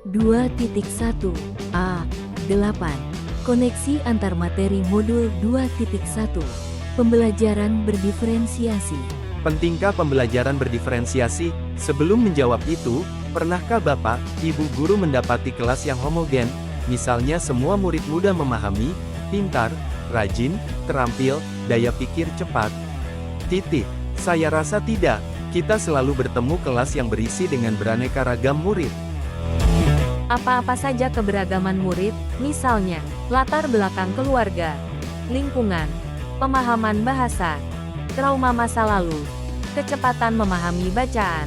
2.1 A8. Koneksi antar materi modul 2.1. Pembelajaran berdiferensiasi. Pentingkah pembelajaran berdiferensiasi? Sebelum menjawab itu, pernahkah Bapak, Ibu guru mendapati kelas yang homogen? Misalnya semua murid mudah memahami, pintar, rajin, terampil, daya pikir cepat. Saya rasa tidak. Kita selalu bertemu kelas yang berisi dengan beraneka ragam murid. Apa-apa saja keberagaman murid, misalnya, latar belakang keluarga, lingkungan, pemahaman bahasa, trauma masa lalu, kecepatan memahami bacaan,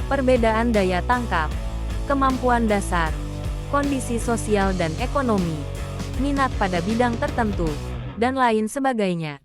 perbedaan daya tangkap, kemampuan dasar, kondisi sosial dan ekonomi, minat pada bidang tertentu, dan lain sebagainya.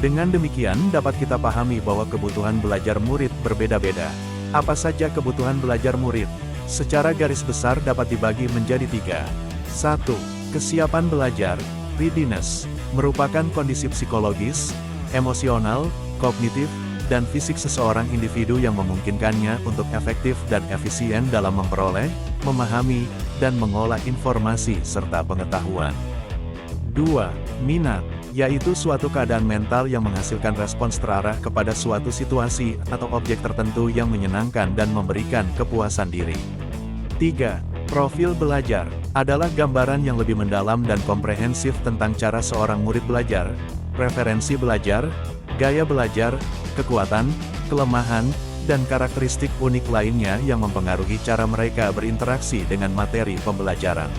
Dengan demikian dapat kita pahami bahwa kebutuhan belajar murid berbeda-beda. Apa saja kebutuhan belajar murid? Secara garis besar dapat dibagi menjadi 3. 1. Kesiapan belajar, readiness, merupakan kondisi psikologis, emosional, kognitif, dan fisik seseorang individu yang memungkinkannya untuk efektif dan efisien dalam memperoleh, memahami, dan mengolah informasi serta pengetahuan. 2. Minat, yaitu suatu keadaan mental yang menghasilkan respons terarah kepada suatu situasi atau objek tertentu yang menyenangkan dan memberikan kepuasan diri. 3. Profil belajar, adalah gambaran yang lebih mendalam dan komprehensif tentang cara seorang murid belajar, preferensi belajar, gaya belajar, kekuatan, kelemahan, dan karakteristik unik lainnya yang mempengaruhi cara mereka berinteraksi dengan materi pembelajaran.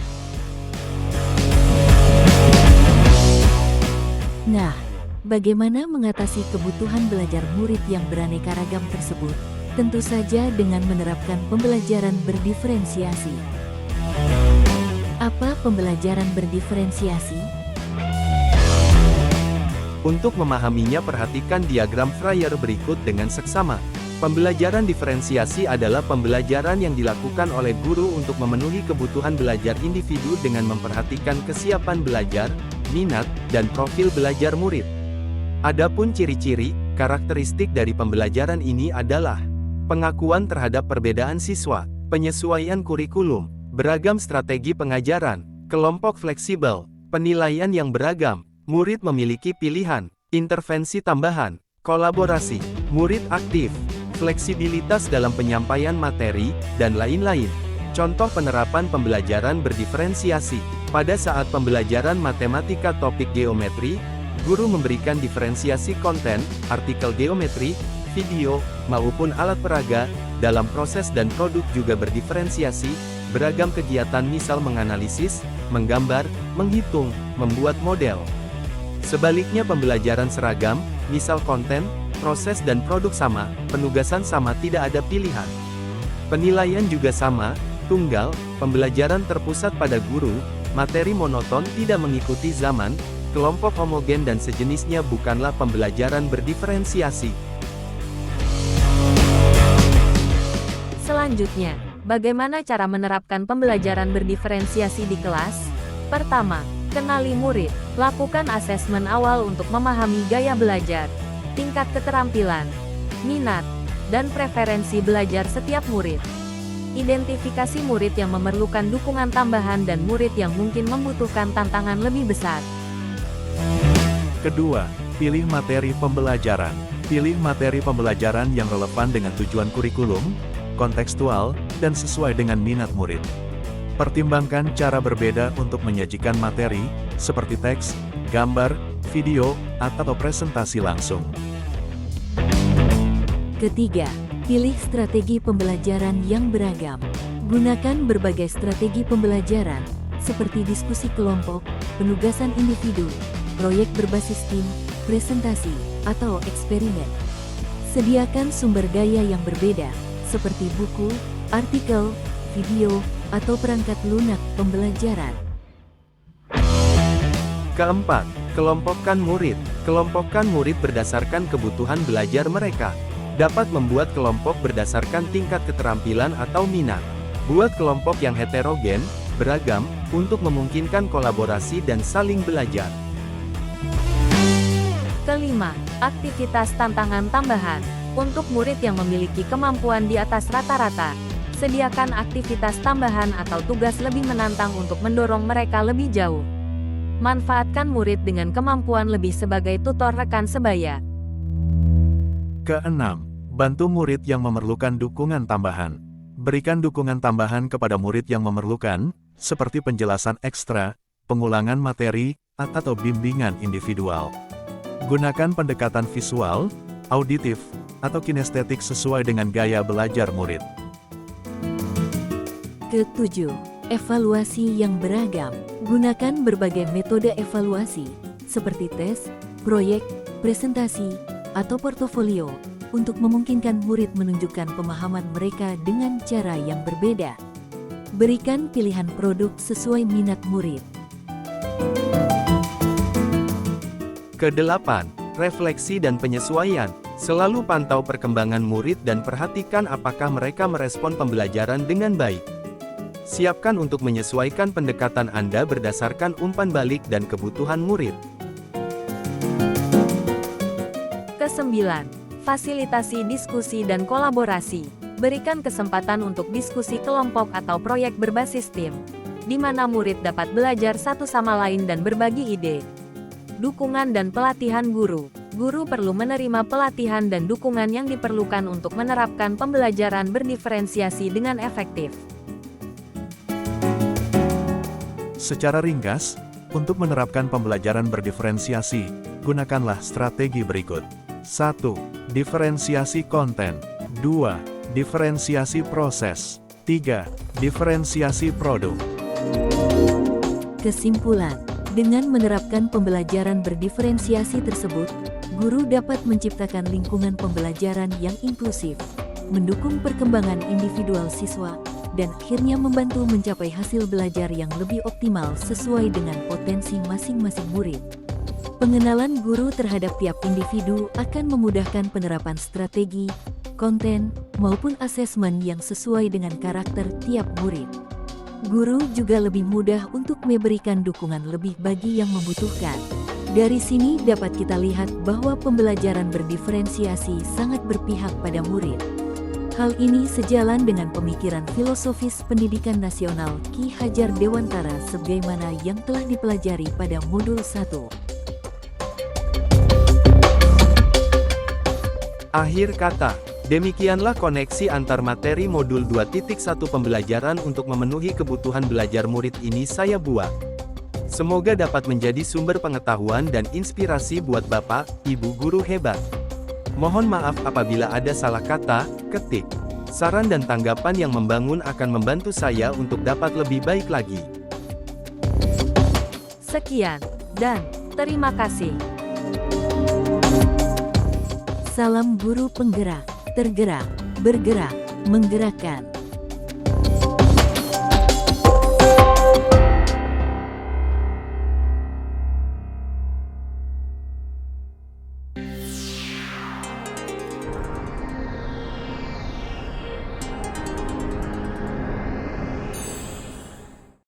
Nah, bagaimana mengatasi kebutuhan belajar murid yang beraneka ragam tersebut? Tentu saja dengan menerapkan pembelajaran berdiferensiasi. Apa pembelajaran berdiferensiasi? Untuk memahaminya, perhatikan diagram Freire berikut dengan seksama. Pembelajaran diferensiasi adalah pembelajaran yang dilakukan oleh guru untuk memenuhi kebutuhan belajar individu dengan memperhatikan kesiapan belajar, minat, dan profil belajar murid. Adapun ciri-ciri, karakteristik dari pembelajaran ini adalah pengakuan terhadap perbedaan siswa, penyesuaian kurikulum, beragam strategi pengajaran, kelompok fleksibel, penilaian yang beragam, murid memiliki pilihan, intervensi tambahan, kolaborasi, murid aktif, fleksibilitas dalam penyampaian materi, dan lain-lain. Contoh penerapan pembelajaran berdiferensiasi. Pada saat pembelajaran matematika topik geometri, guru memberikan diferensiasi konten, artikel geometri, video, maupun alat peraga. Dalam proses dan produk juga berdiferensiasi, beragam kegiatan misal menganalisis, menggambar, menghitung, membuat model. Sebaliknya pembelajaran seragam, misal konten, proses dan produk sama, penugasan sama, tidak ada pilihan. Penilaian juga sama, tunggal, pembelajaran terpusat pada guru, materi monoton tidak mengikuti zaman, kelompok homogen dan sejenisnya bukanlah pembelajaran berdiferensiasi. Selanjutnya, bagaimana cara menerapkan pembelajaran berdiferensiasi di kelas? Pertama, kenali murid. Lakukan asesmen awal untuk memahami gaya belajar, tingkat keterampilan, minat, dan preferensi belajar setiap murid. Identifikasi murid yang memerlukan dukungan tambahan dan murid yang mungkin membutuhkan tantangan lebih besar. Kedua, pilih materi pembelajaran. Pilih materi pembelajaran yang relevan dengan tujuan kurikulum, kontekstual, dan sesuai dengan minat murid. Pertimbangkan cara berbeda untuk menyajikan materi, seperti teks, gambar, video, atau presentasi langsung. Ketiga, pilih strategi pembelajaran yang beragam. Gunakan berbagai strategi pembelajaran, seperti diskusi kelompok, penugasan individu, proyek berbasis tim, presentasi, atau eksperimen. Sediakan sumber daya yang berbeda, seperti buku, artikel, video, atau perangkat lunak pembelajaran. Keempat, kelompokkan murid. Kelompokkan murid berdasarkan kebutuhan belajar mereka. Dapat membuat kelompok berdasarkan tingkat keterampilan atau minat. Buat kelompok yang heterogen, beragam, untuk memungkinkan kolaborasi dan saling belajar. Kelima, aktivitas tantangan tambahan. Untuk murid yang memiliki kemampuan di atas rata-rata, Sediakan aktivitas tambahan atau tugas lebih menantang untuk mendorong mereka lebih jauh. Manfaatkan murid dengan kemampuan lebih sebagai tutor rekan sebaya. Keenam, bantu murid yang memerlukan dukungan tambahan. Berikan dukungan tambahan kepada murid yang memerlukan, seperti penjelasan ekstra, pengulangan materi, atau bimbingan individual. Gunakan pendekatan visual, auditif, atau kinestetik sesuai dengan gaya belajar murid. Ketujuh, evaluasi yang beragam. Gunakan berbagai metode evaluasi, seperti tes, proyek, presentasi, atau portofolio, untuk memungkinkan murid menunjukkan pemahaman mereka dengan cara yang berbeda. Berikan pilihan produk sesuai minat murid. Kedelapan, refleksi dan penyesuaian. Selalu pantau perkembangan murid dan perhatikan apakah mereka merespon pembelajaran dengan baik. Siapkan untuk menyesuaikan pendekatan Anda berdasarkan umpan balik dan kebutuhan murid. Kesembilan, fasilitasi diskusi dan kolaborasi. Berikan kesempatan untuk diskusi kelompok atau proyek berbasis tim, di mana murid dapat belajar satu sama lain dan berbagi ide. Dukungan dan pelatihan guru. Guru perlu menerima pelatihan dan dukungan yang diperlukan untuk menerapkan pembelajaran berdiferensiasi dengan efektif. Secara ringkas, untuk menerapkan pembelajaran berdiferensiasi, gunakanlah strategi berikut. 1. Diferensiasi konten. 2. Diferensiasi proses. 3. Diferensiasi produk. Kesimpulan, dengan menerapkan pembelajaran berdiferensiasi tersebut, guru dapat menciptakan lingkungan pembelajaran yang inklusif, mendukung perkembangan individual siswa, dan akhirnya membantu mencapai hasil belajar yang lebih optimal sesuai dengan potensi masing-masing murid. Pengenalan guru terhadap tiap individu akan memudahkan penerapan strategi, konten, maupun asesmen yang sesuai dengan karakter tiap murid. Guru juga lebih mudah untuk memberikan dukungan lebih bagi yang membutuhkan. Dari sini dapat kita lihat bahwa pembelajaran berdiferensiasi sangat berpihak pada murid. Hal ini sejalan dengan pemikiran filosofis pendidikan nasional Ki Hajar Dewantara sebagaimana yang telah dipelajari pada modul 1. Akhir kata, demikianlah koneksi antar materi modul 2.1 pembelajaran untuk memenuhi kebutuhan belajar murid ini saya buat. Semoga dapat menjadi sumber pengetahuan dan inspirasi buat Bapak, Ibu guru hebat. Mohon maaf apabila ada salah kata, ketik. Saran dan tanggapan yang membangun akan membantu saya untuk dapat lebih baik lagi. Sekian, dan terima kasih. Salam guru penggerak, tergerak, bergerak, menggerakkan.